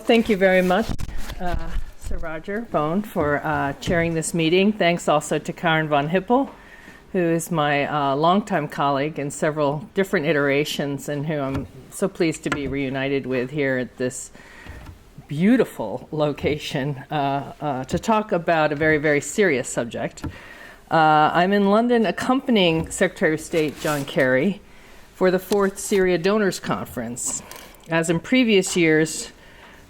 Thank you very much, Sir Roger Bone, for chairing this meeting. Thanks also to Karen von Hippel, who is my longtime colleague in several different iterations and who I'm so pleased to be reunited with here at this beautiful location to talk about a very, very serious subject. I'm in London accompanying Secretary of State John Kerry for the 4th Syria Donors Conference. As in previous years,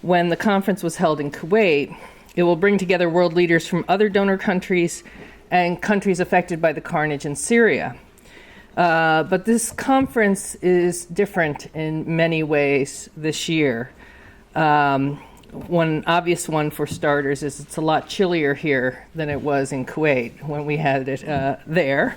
when the conference was held in Kuwait, it will bring together world leaders from other donor countries and countries affected by the carnage in Syria. But this conference is different in many ways this year. One obvious one, for starters, is it's a lot chillier here than it was in Kuwait when we had it there.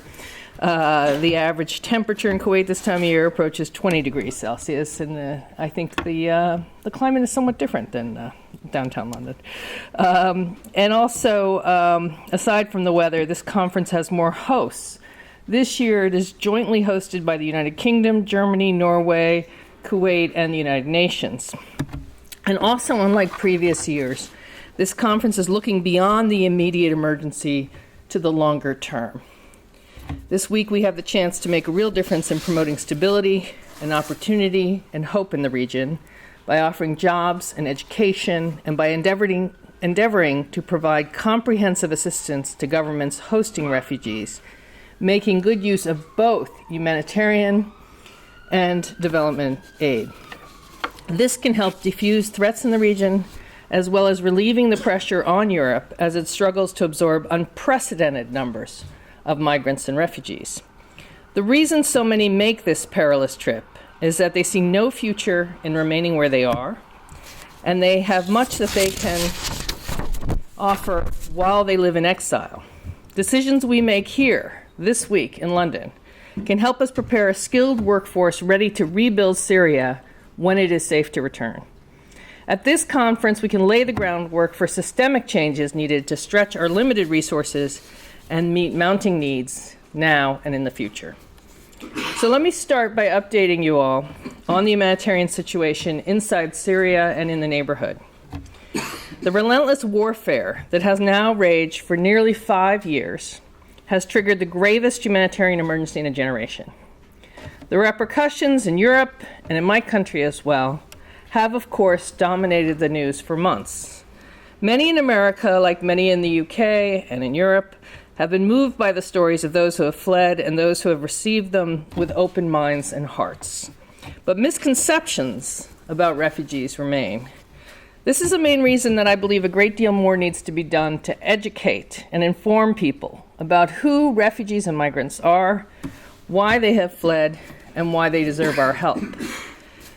The average temperature in Kuwait this time of year approaches 20 degrees Celsius, and I think the climate is somewhat different than downtown London. And also, aside from the weather, this conference has more hosts. This year, it is jointly hosted by the United Kingdom, Germany, Norway, Kuwait, and the United Nations. And also, unlike previous years, this conference is looking beyond the immediate emergency to the longer term. This week, we have the chance to make a real difference in promoting stability and opportunity and hope in the region by offering jobs and education and by endeavoring to provide comprehensive assistance to governments hosting refugees, making good use of both humanitarian and development aid. This can help defuse threats in the region, as well as relieving the pressure on Europe as it struggles to absorb unprecedented numbers of migrants and refugees. The reason so many make this perilous trip is that they see no future in remaining where they are, and they have much that they can offer while they live in exile. Decisions we make here this week in London can help us prepare a skilled workforce ready to rebuild Syria when it is safe to return. At this conference, we can lay the groundwork for systemic changes needed to stretch our limited resources and meet mounting needs now and in the future. So let me start by updating you all on the humanitarian situation inside Syria and in the neighborhood. The relentless warfare that has now raged for nearly 5 years has triggered the gravest humanitarian emergency in a generation. The repercussions in Europe and in my country as well have, of course, dominated the news for months. Many in America, like many in the UK and in Europe, have been moved by the stories of those who have fled and those who have received them with open minds and hearts. But misconceptions about refugees remain. This is the main reason that I believe a great deal more needs to be done to educate and inform people about who refugees and migrants are, why they have fled, and why they deserve our help.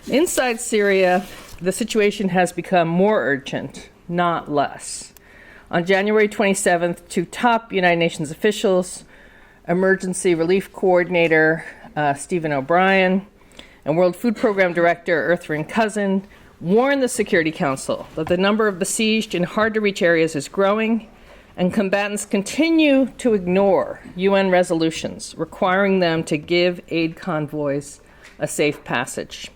Inside Syria, the situation has become more urgent, not less. On January 27th, 2 top United Nations officials, Emergency Relief Coordinator Stephen O'Brien and World Food Program Director Earthring Cousin, warned the Security Council that the number of besieged and hard-to-reach areas is growing, and combatants continue to ignore UN resolutions requiring them to give aid convoys a safe passage.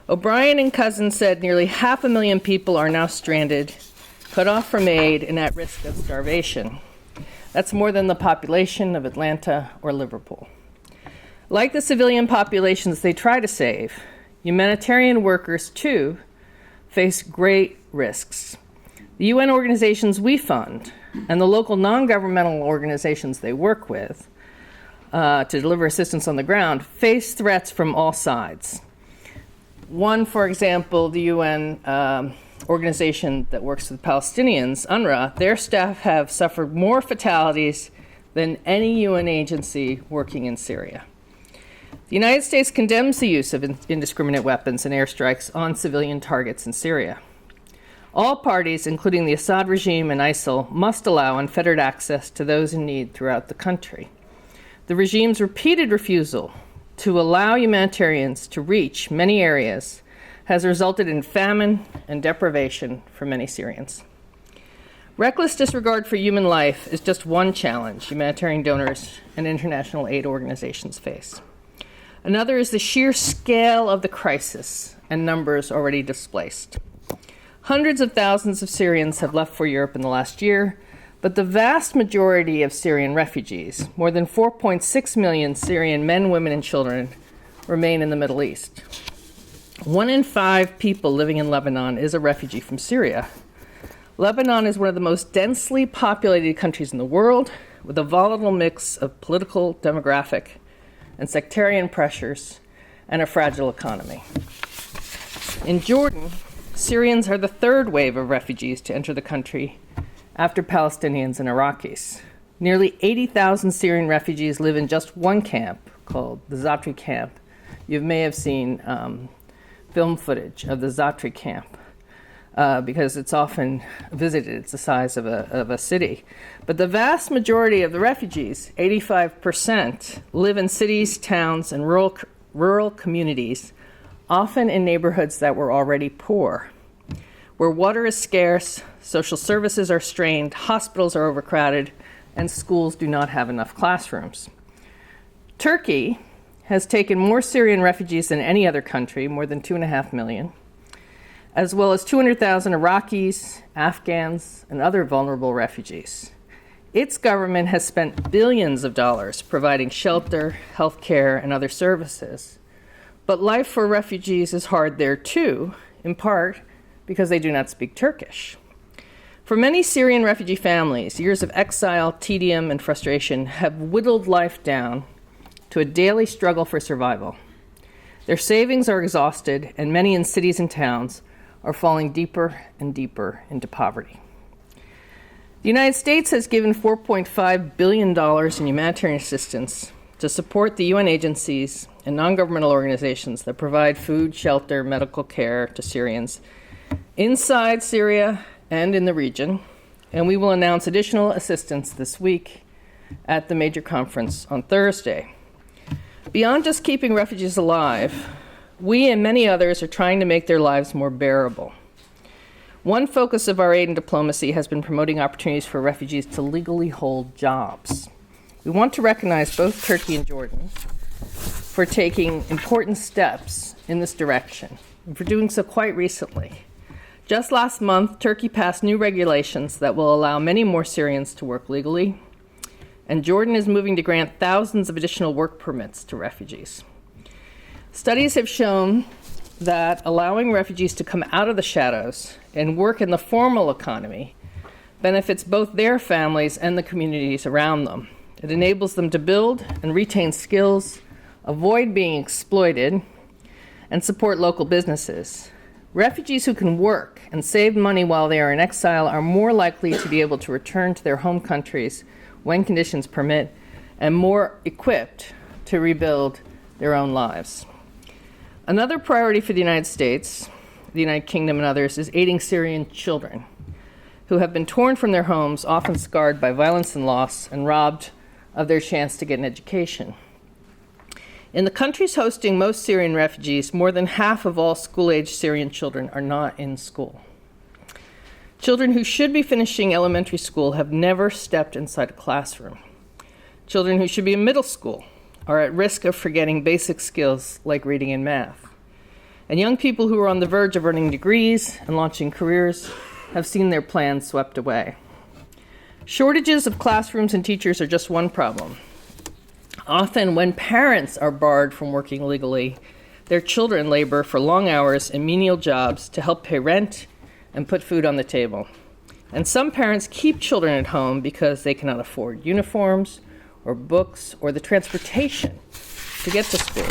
O'Brien and Cousin said nearly 500,000 people are now stranded, cut off from aid, and at risk of starvation. That's more than the population of Atlanta or Liverpool. Like the civilian populations they try to save, humanitarian workers, too, face great risks. The UN organizations we fund and the local non-governmental organizations they work with to deliver assistance on the ground face threats from all sides. One, for example, the UN organization that works with Palestinians, UNRWA, their staff have suffered more fatalities than any UN agency working in Syria. The United States condemns the use of indiscriminate weapons and airstrikes on civilian targets in Syria. All parties, including the Assad regime and ISIL, must allow unfettered access to those in need throughout the country. The regime's repeated refusal to allow humanitarians to reach many areas has resulted in famine and deprivation for many Syrians. Reckless disregard for human life is just one challenge humanitarian donors and international aid organizations face. Another is the sheer scale of the crisis and numbers already displaced. Hundreds of thousands of Syrians have left for Europe in the last year, but the vast majority of Syrian refugees, more than 4.6 million Syrian men, women, and children, remain in the Middle East. 1 in 5 people living in Lebanon is a refugee from Syria. Lebanon is one of the most densely populated countries in the world, with a volatile mix of political, demographic, and sectarian pressures, and a fragile economy. In Jordan, Syrians are the third wave of refugees to enter the country after Palestinians and Iraqis. Nearly 80,000 Syrian refugees live in just one camp called the Zatri camp. You may have seen film footage of the Zatri camp because it's often visited. It's the size of a city. But the vast majority of the refugees, 85%, live in cities, towns, and rural communities, often in neighborhoods that were already poor, where water is scarce, social services are strained, hospitals are overcrowded, and schools do not have enough classrooms. Turkey has taken more Syrian refugees than any other country, more than 2.5 million, as well as 200,000 Iraqis, Afghans, and other vulnerable refugees. Its government has spent billions of dollars providing shelter, health care, and other services. But life for refugees is hard there too, in part because they do not speak Turkish. For many Syrian refugee families, years of exile, tedium, and frustration have whittled life down to a daily struggle for survival. Their savings are exhausted, and many in cities and towns are falling deeper and deeper into poverty. The United States has given $4.5 billion in humanitarian assistance to support the UN agencies and non-governmental organizations that provide food, shelter, medical care to Syrians inside Syria and in the region, and we will announce additional assistance this week at the major conference on Thursday. Beyond just keeping refugees alive, we and many others are trying to make their lives more bearable. One focus of our aid and diplomacy has been promoting opportunities for refugees to legally hold jobs. We want to recognize both Turkey and Jordan for taking important steps in this direction, and for doing so quite recently. Just last month, Turkey passed new regulations that will allow many more Syrians to work legally, and Jordan is moving to grant thousands of additional work permits to refugees. Studies have shown that allowing refugees to come out of the shadows and work in the formal economy benefits both their families and the communities around them. It enables them to build and retain skills, avoid being exploited, and support local businesses. Refugees who can work and save money while they are in exile are more likely to be able to return to their home countries when conditions permit, and more equipped to rebuild their own lives. Another priority for the United States, the United Kingdom, and others is aiding Syrian children who have been torn from their homes, often scarred by violence and loss, and robbed of their chance to get an education. In the countries hosting most Syrian refugees, more than half of all school-aged Syrian children are not in school. Children who should be finishing elementary school have never stepped inside a classroom. Children who should be in middle school are at risk of forgetting basic skills like reading and math. And young people who are on the verge of earning degrees and launching careers have seen their plans swept away. Shortages of classrooms and teachers are just one problem. Often, when parents are barred from working legally, their children labor for long hours and menial jobs to help pay rent and put food on the table. And some parents keep children at home because they cannot afford uniforms or books or the transportation to get to school.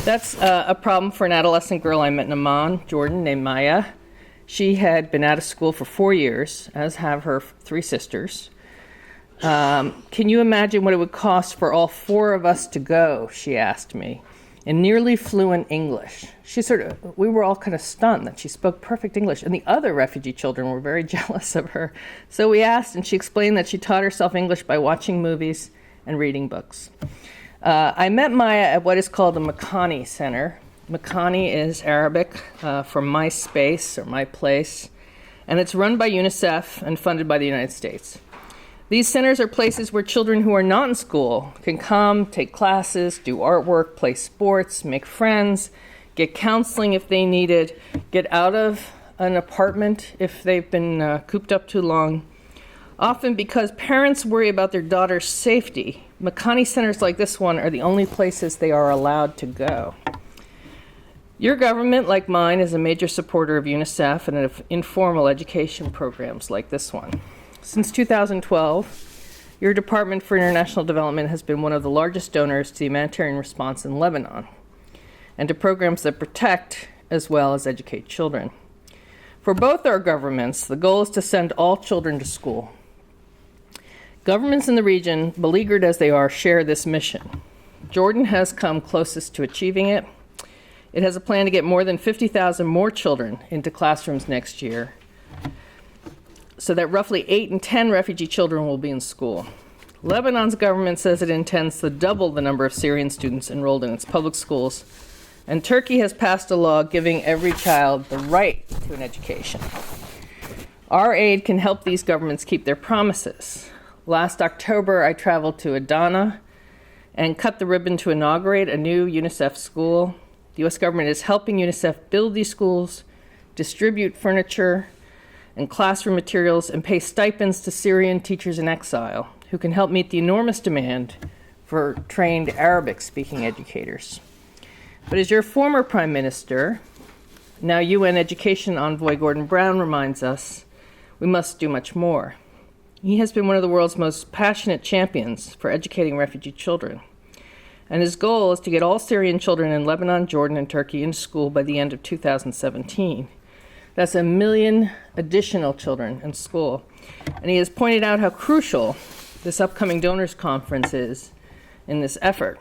That's a problem for an adolescent girl I met in Amman, Jordan, named Maya. She had been out of school for 4 years, as have her 3 sisters. Can you imagine what it would cost for all 4 of us to go, she asked me, in nearly fluent English. We were all kind of stunned that she spoke perfect English, and the other refugee children were very jealous of her. So we asked, and she explained that she taught herself English by watching movies and reading books. I met Maya at what is called the Makani Center. Makani is Arabic for my space or my place, and it's run by UNICEF and funded by the United States. These centers are places where children who are not in school can come, take classes, do artwork, play sports, make friends, get counseling if they need it, get out of an apartment if they've been cooped up too long, often because parents worry about their daughter's safety. Makani centers like this one are the only places they are allowed to go. Your government, like mine, is a major supporter of UNICEF and of informal education programs like this one. Since 2012, your Department for International Development has been one of the largest donors to the humanitarian response in Lebanon and to programs that protect as well as educate children. For both our governments, the goal is to send all children to school. Governments in the region, beleaguered as they are, share this mission. Jordan has come closest to achieving it. It has a plan to get more than 50,000 more children into classrooms next year, so that roughly 8 in 10 refugee children will be in school. Lebanon's government says it intends to double the number of Syrian students enrolled in its public schools, and Turkey has passed a law giving every child the right to an education. Our aid can help these governments keep their promises. Last October, I traveled to Adana and cut the ribbon to inaugurate a new UNICEF school. The U.S. government is helping UNICEF build these schools, distribute furniture and classroom materials, and pay stipends to Syrian teachers in exile who can help meet the enormous demand for trained Arabic-speaking educators. But as your former Prime Minister, now UN Education Envoy Gordon Brown reminds us, we must do much more. He has been one of the world's most passionate champions for educating refugee children. And his goal is to get all Syrian children in Lebanon, Jordan, and Turkey into school by the end of 2017. That's 1 million additional children in school. And he has pointed out how crucial this upcoming donors conference is in this effort.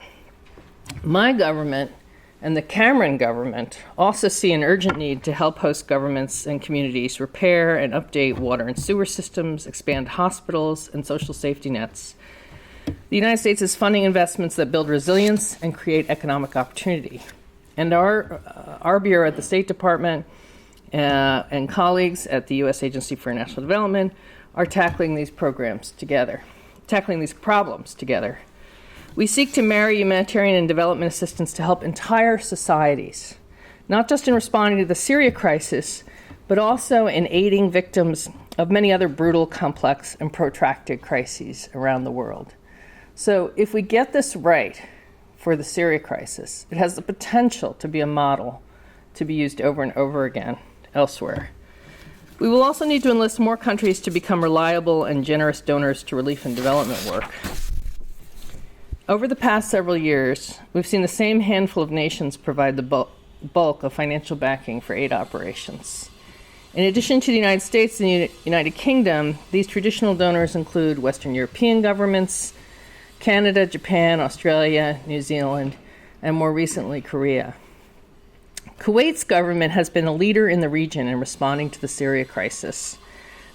My government and the Cameron government also see an urgent need to help host governments and communities repair and update water and sewer systems, expand hospitals and social safety nets. The United States is funding investments that build resilience and create economic opportunity. And our bureau at the State Department and colleagues at the U.S. Agency for International Development are tackling these problems together. We seek to marry humanitarian and development assistance to help entire societies, not just in responding to the Syria crisis, but also in aiding victims of many other brutal, complex, and protracted crises around the world. So if we get this right for the Syria crisis, it has the potential to be a model to be used over and over again elsewhere. We will also need to enlist more countries to become reliable and generous donors to relief and development work. Over the past several years, we've seen the same handful of nations provide the bulk of financial backing for aid operations. In addition to the United States and the United Kingdom, these traditional donors include Western European governments, Canada, Japan, Australia, New Zealand, and more recently, Korea. Kuwait's government has been a leader in the region in responding to the Syria crisis,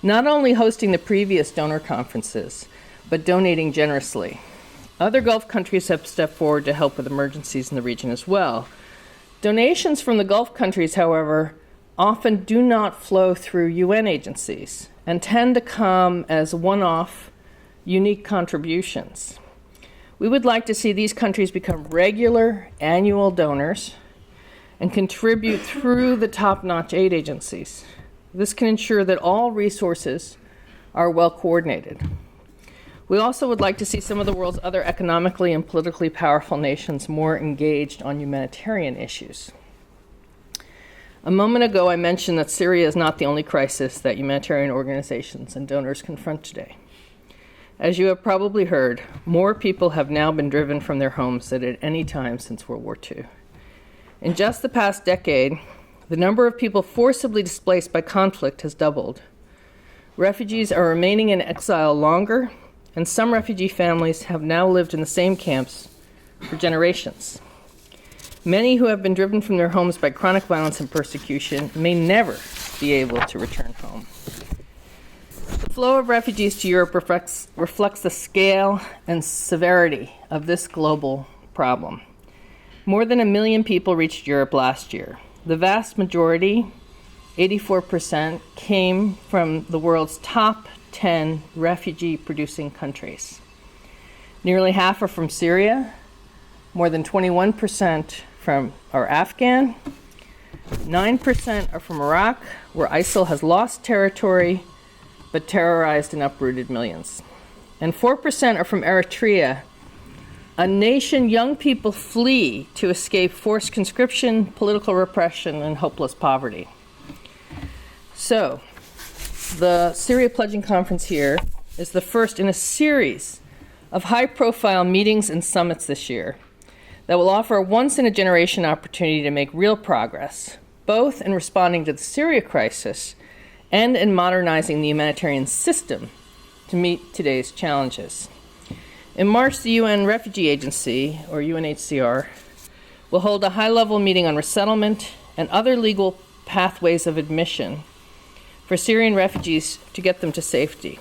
not only hosting the previous donor conferences, but donating generously. Other Gulf countries have stepped forward to help with emergencies in the region as well. Donations from the Gulf countries, however, often do not flow through UN agencies and tend to come as one-off, unique contributions. We would like to see these countries become regular annual donors and contribute through the top-notch aid agencies. This can ensure that all resources are well coordinated. We also would like to see some of the world's other economically and politically powerful nations more engaged on humanitarian issues. A moment ago, I mentioned that Syria is not the only crisis that humanitarian organizations and donors confront today. As you have probably heard, more people have now been driven from their homes than at any time since World War II. In just the past decade, the number of people forcibly displaced by conflict has doubled. Refugees are remaining in exile longer, and some refugee families have now lived in the same camps for generations. Many who have been driven from their homes by chronic violence and persecution may never be able to return home. The flow of refugees to Europe reflects the scale and severity of this global problem. More than 1 million people reached Europe last year. The vast majority, 84%, came from the world's top 10 refugee-producing countries. Nearly half are from Syria, more than 21% are Afghan, 9% are from Iraq, where ISIL has lost territory but terrorized and uprooted millions. And 4% are from Eritrea, a nation young people flee to escape forced conscription, political repression, and hopeless poverty. So, the Syria Pledging Conference here is the first in a series of high-profile meetings and summits this year that will offer a once-in-a-generation opportunity to make real progress, both in responding to the Syria crisis and in modernizing the humanitarian system to meet today's challenges. In March, the UN Refugee Agency, or UNHCR, will hold a high-level meeting on resettlement and other legal pathways of admission for Syrian refugees to get them to safety.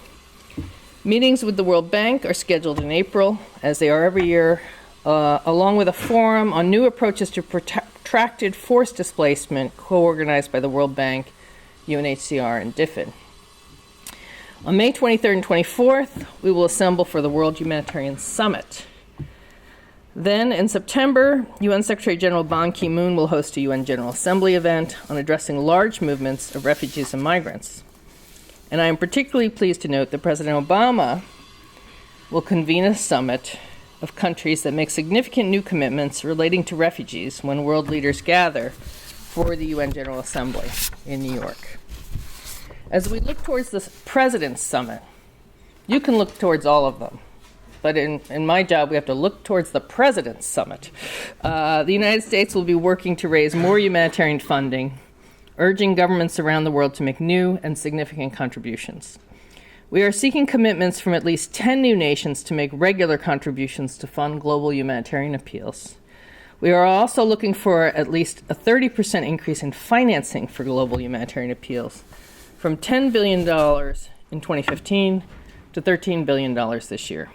Meetings with the World Bank are scheduled in April, as they are every year, along with a forum on new approaches to protracted forced displacement co-organized by the World Bank, UNHCR, and DFID. On May 23rd and 24th, we will assemble for the World Humanitarian Summit. Then, in September, UN Secretary General Ban Ki-moon will host a UN General Assembly event on addressing large movements of refugees and migrants. And I am particularly pleased to note that President Obama will convene a summit of countries that make significant new commitments relating to refugees when world leaders gather for the UN General Assembly in New York. As we look towards the President's Summit, you can look towards all of them. But in my job, we have to look towards the President's Summit. The United States will be working to raise more humanitarian funding, urging governments around the world to make new and significant contributions. We are seeking commitments from at least 10 new nations to make regular contributions to fund global humanitarian appeals. We are also looking for at least a 30% increase in financing for global humanitarian appeals, from $10 billion in 2015 to $13 billion this year.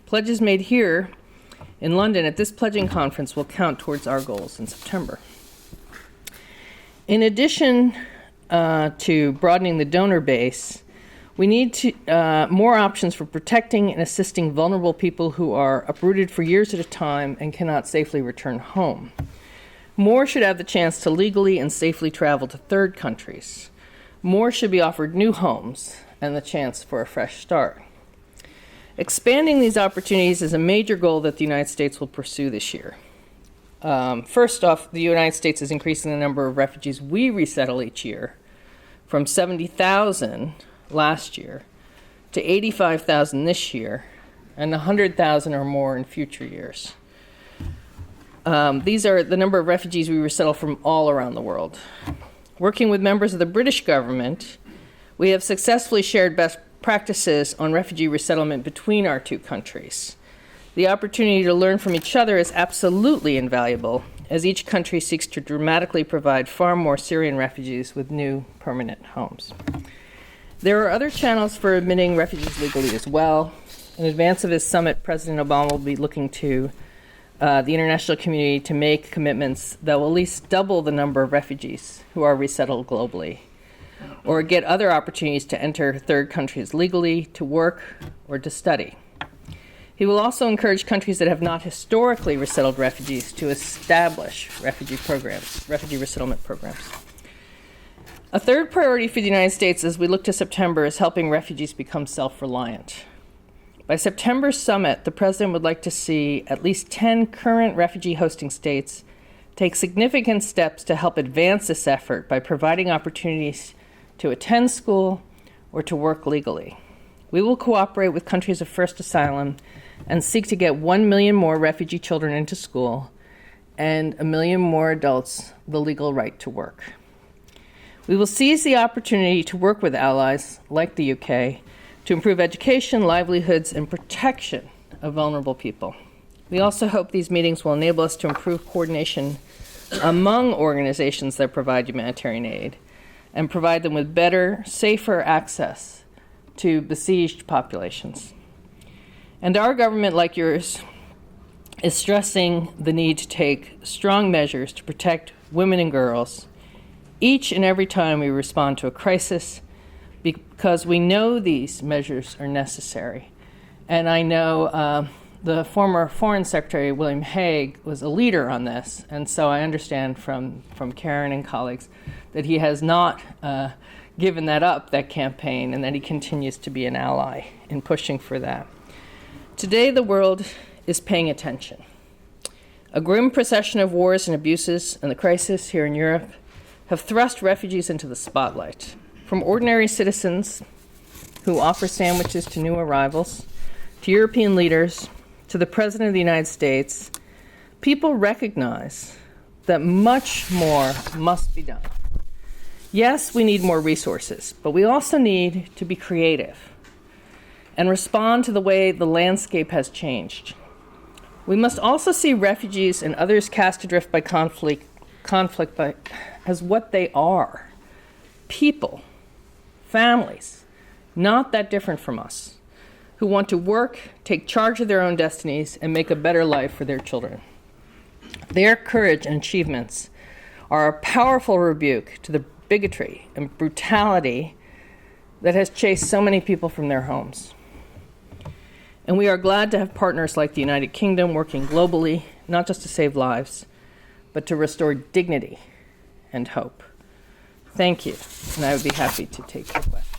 Pledges made here in London at this pledging conference will count towards our goals in September. In addition to broadening the donor base, we need more options for protecting and assisting vulnerable people who are uprooted for years at a time and cannot safely return home. More should have the chance to legally and safely travel to third countries. More should be offered new homes and the chance for a fresh start. Expanding these opportunities is a major goal that the United States will pursue this year. First off, the United States is increasing the number of refugees we resettle each year from 70,000 last year to 85,000 this year and 100,000 or more in future years. These are the number of refugees we resettle from all around the world. Working with members of the British government, we have successfully shared best practices on refugee resettlement between our two countries. The opportunity to learn from each other is absolutely invaluable, as each country seeks to dramatically provide far more Syrian refugees with new permanent homes. There are other channels for admitting refugees legally as well. In advance of his summit, President Obama will be looking to the international community to make commitments that will at least double the number of refugees who are resettled globally, or get other opportunities to enter third countries legally, to work, or to study. He will also encourage countries that have not historically resettled refugees to establish refugee resettlement programs. A third priority for the United States as we look to September is helping refugees become self-reliant. By September's summit, the President would like to see at least 10 current refugee hosting states take significant steps to help advance this effort by providing opportunities to attend school or to work legally. We will cooperate with countries of first asylum and seek to get 1 million more refugee children into school and 1 million more adults the legal right to work. We will seize the opportunity to work with allies like the UK to improve education, livelihoods, and protection of vulnerable people. We also hope these meetings will enable us to improve coordination among organizations that provide humanitarian aid and provide them with better, safer access to besieged populations. And our government, like yours, is stressing the need to take strong measures to protect women and girls each and every time we respond to a crisis, because we know these measures are necessary. And I know the former Foreign Secretary, William Hague, was a leader on this. And so I understand from Karen and colleagues that he has not given that up, that campaign, and that he continues to be an ally in pushing for that. Today, the world is paying attention. A grim procession of wars and abuses and the crisis here in Europe have thrust refugees into the spotlight. From ordinary citizens who offer sandwiches to new arrivals, to European leaders, to the President of the United States, people recognize that much more must be done. Yes, we need more resources, but we also need to be creative and respond to the way the landscape has changed. We must also see refugees and others cast adrift by conflict as what they are: people, families, not that different from us, who want to work, take charge of their own destinies, and make a better life for their children. Their courage and achievements are a powerful rebuke to the bigotry and brutality that has chased so many people from their homes. And we are glad to have partners like the United Kingdom working globally, not just to save lives, but to restore dignity and hope. Thank you, and I would be happy to take your questions.